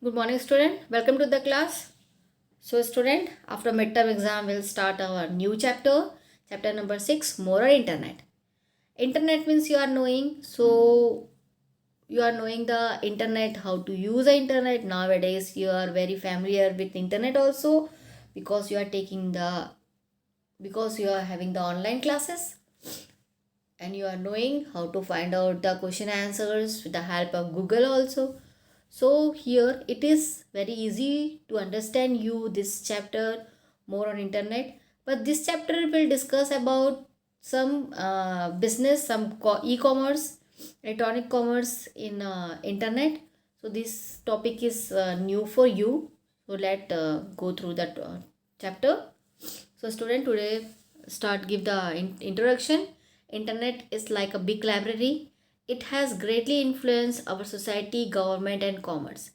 Good morning, student. Welcome to the class. So, student, after midterm exam, we'll start our new chapter, chapter number 6, More on Internet. Internet means you are knowing, so you are knowing the internet, how to use the internet. Nowadays, you are very familiar with internet also because you are having the online classes and you are knowing how to find out the question answers with the help of Google also. So here it is very easy to understand you this chapter more on internet. But this chapter will discuss about some business, some e-commerce, electronic commerce in internet. So this topic is new for you. So let go through that chapter. So student, today start give the introduction. Internet is like a big library. It has greatly influenced our society, government and commerce.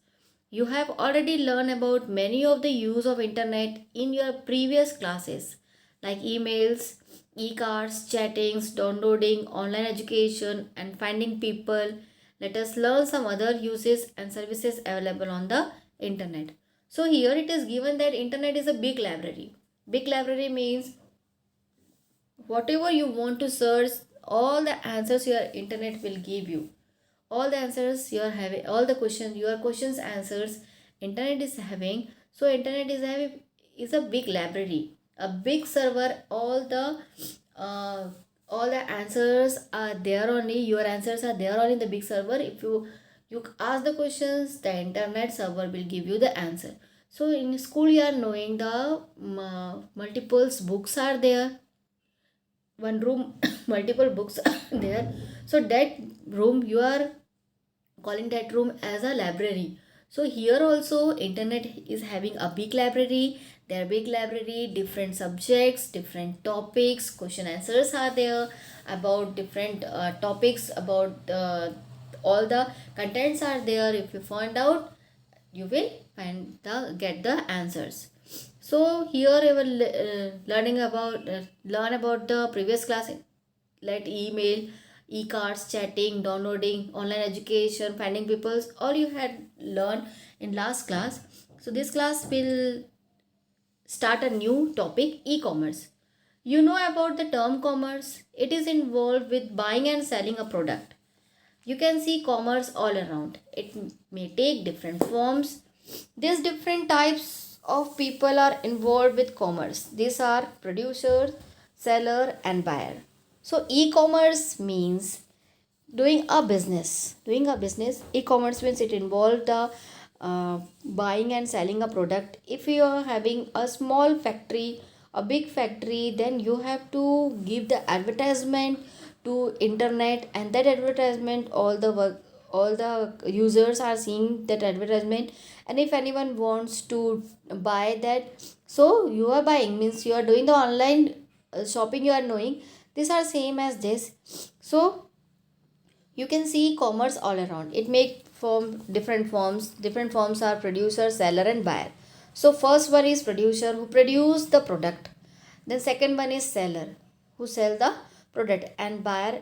You have already learned about many of the use of internet in your previous classes like emails, e-cards, chattings, downloading, online education and finding people. Let us learn some other uses and services available on the internet. So here it is given that internet is a big library. Big library means whatever you want to search, all the answers your internet will give you. All the answers you are having, all the questions, your questions answers, internet is having. So internet is having is a big library, a big server. Uh, all the answers are there only. Your answers are there only in the big server. If you ask the questions, the internet server will give you the answer. So in school you are knowing the multiples books are there, one room multiple books are there. So that room you are calling that room as a library. So here also internet is having a big library. There big library, different subjects, different topics, question answers are there about different topics, about all the contents are there. If you find out, you will find the get the answers. So here I will learn about the previous class, like email, e-cards, chatting, downloading, online education, finding peoples. All you had learned in last class. So this class will start a new topic, e-commerce. You know about the term commerce. It is involved with buying and selling a product. You can see commerce all around. It may take different forms. These different types of people are involved with commerce. These are producer, seller and buyer. So e-commerce means doing a business. Doing a business. E-commerce means it involves the buying and selling a product. If you are having a small factory, a big factory, then you have to give the advertisement to internet, and that advertisement all the users are seeing that advertisement. And if anyone wants to buy that, so you are buying means you are doing the online shopping. You are knowing these are same as this. So you can see commerce all around. It make form different forms. Different forms are producer, seller and buyer. So first one is producer, who produce the product. Then second one is seller, who sell the product. And buyer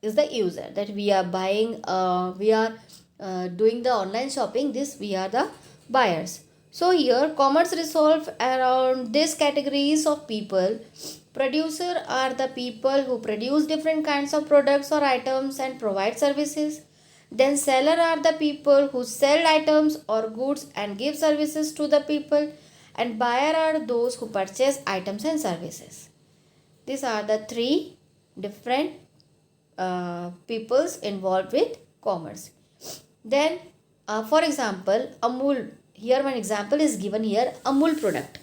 is the user, that we are buying, we are doing the online shopping. This we are the buyers. So here commerce resolve around these categories of people. Producer are the people who produce different kinds of products or items and provide services. Then seller are the people who sell items or goods and give services to the people. And buyer are those who purchase items and services. These are the three different peoples involved with commerce. Then for example, Amul, here one example is given here. Amul product.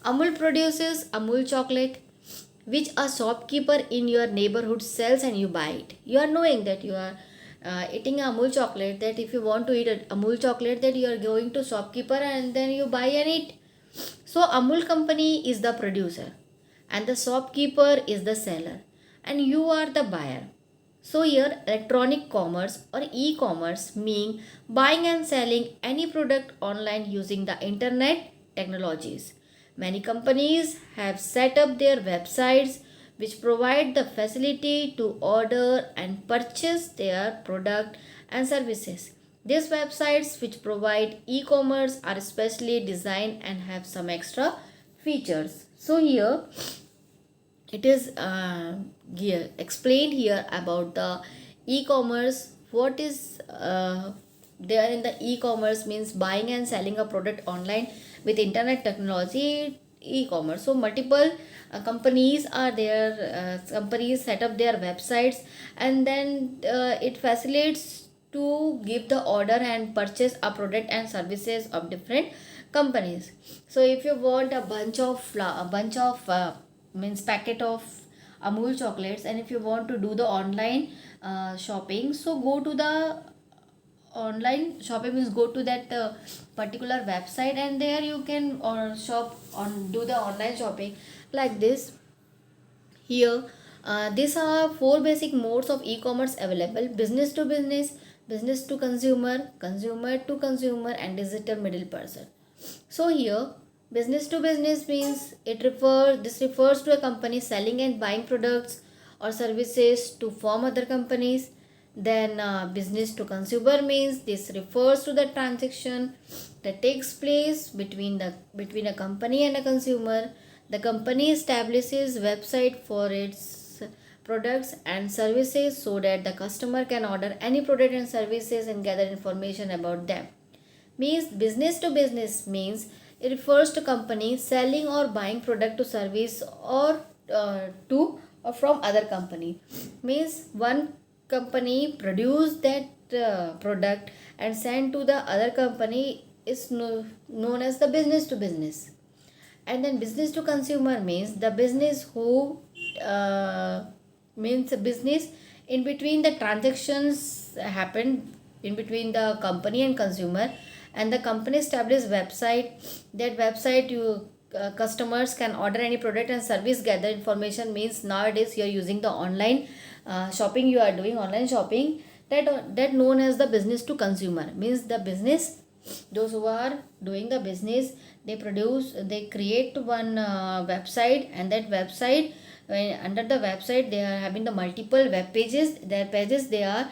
Amul produces Amul chocolate, which a shopkeeper in your neighborhood sells and you buy it. You are knowing that you are eating Amul chocolate, that if you want to eat a Amul chocolate, that you are going to shopkeeper and then you buy and eat. So Amul company is the producer and the shopkeeper is the seller and you are the buyer. So here electronic commerce or e-commerce mean buying and selling any product online using the internet technologies. Many companies have set up their websites which provide the facility to order and purchase their product and services. These websites which provide e-commerce are specially designed and have some extra features. So here it is explained here about the e-commerce. What is there in the e-commerce means buying and selling a product online with internet technology, e-commerce. So multiple companies are there, companies set up their websites, and then it facilitates to give the order and purchase a product and services of different companies. So if you want a bunch of means packet of Amul chocolates, and if you want to do the online shopping, so go to the online shopping means go to that particular website, and there you can shop on do the online shopping like this. Here these are four basic modes of e-commerce available: business to business, business to consumer, consumer to consumer, and digital middle person. So here business to business means this refers to a company selling and buying products or services to form other companies. Then business to consumer means this refers to the transaction that takes place between a company and a consumer. The company establishes website for its products and services so that the customer can order any product and services and gather information about them. Means business to business means it refers to company selling or buying product to service or to or from other company. Means one company produce that product and send to the other company is known as the business to business. And then business to consumer means the business who uh, means a business in between the transactions happen in between the company and consumer, and the company established website. That website you customers can order any product and service, gather information. Means nowadays you are using the online shopping, you are doing online shopping, that known as the business to consumer. Means the business, those who are doing the business, they create one website, and that website, under the website they are having the multiple web pages, their pages, they are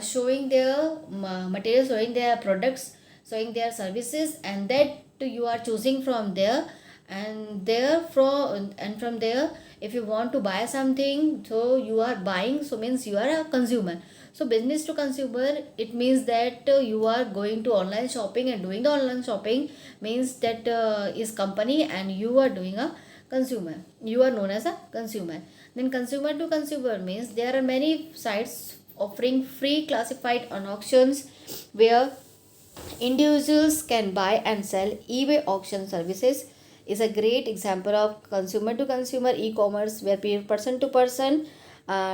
showing their materials, showing their products, showing their services, and that you are choosing from there. And from there, if you want to buy something, so you are buying, so means you are a consumer. So business to consumer, it means that you are going to online shopping and doing the online shopping, means that is company and you are doing a consumer, you are known as a consumer. Then consumer to consumer means there are many sites offering free classified on auctions where individuals can buy and sell. eBay auction services is a great example of consumer to consumer e-commerce where person to person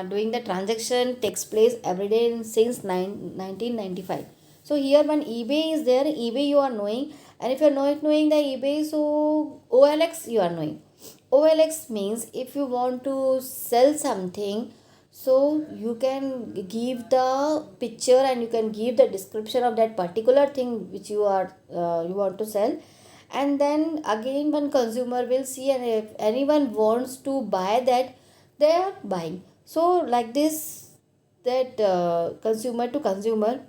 doing the transaction takes place every day since 1995. So here when eBay is there, eBay you are knowing, and if you are not knowing the eBay, so OLX you are knowing. OLX means if you want to sell something, so you can give the picture and you can give the description of that particular thing which you want to sell, and then again one consumer will see, and if anyone wants to buy that, they are buying. So like this, that consumer to consumer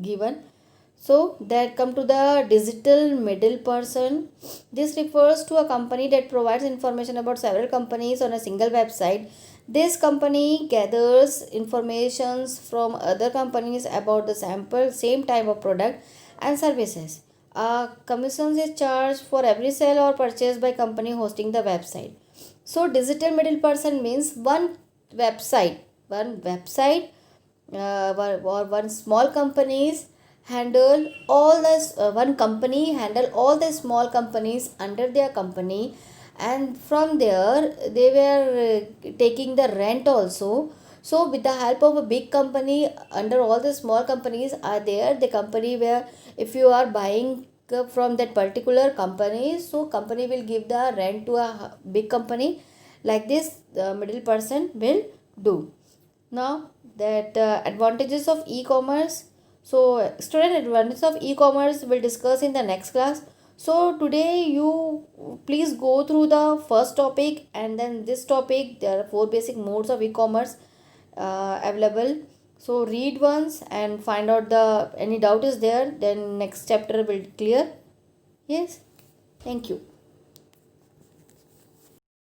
given. So that come to the digital middle person. This refers to a company that provides information about several companies on a single website. This company gathers informations from other companies about the sample same type of product and services. Commissions is charged for every sale or purchase by company hosting the website. So digital middle person means one website or one small companies handle all the one company handle all the small companies under their company, and from there they were taking the rent also. So with the help of a big company, under all the small companies are there, the company where if you are buying from that particular company, so company will give the rent to a big company. Like this the middle person will do. Now that advantages of e-commerce, so student, advantages of e-commerce will discuss in the next class. So today you please go through the first topic, and then this topic there are four basic modes of e-commerce available. So read once and find out the any doubt is there, then next chapter will clear. Yes, thank you.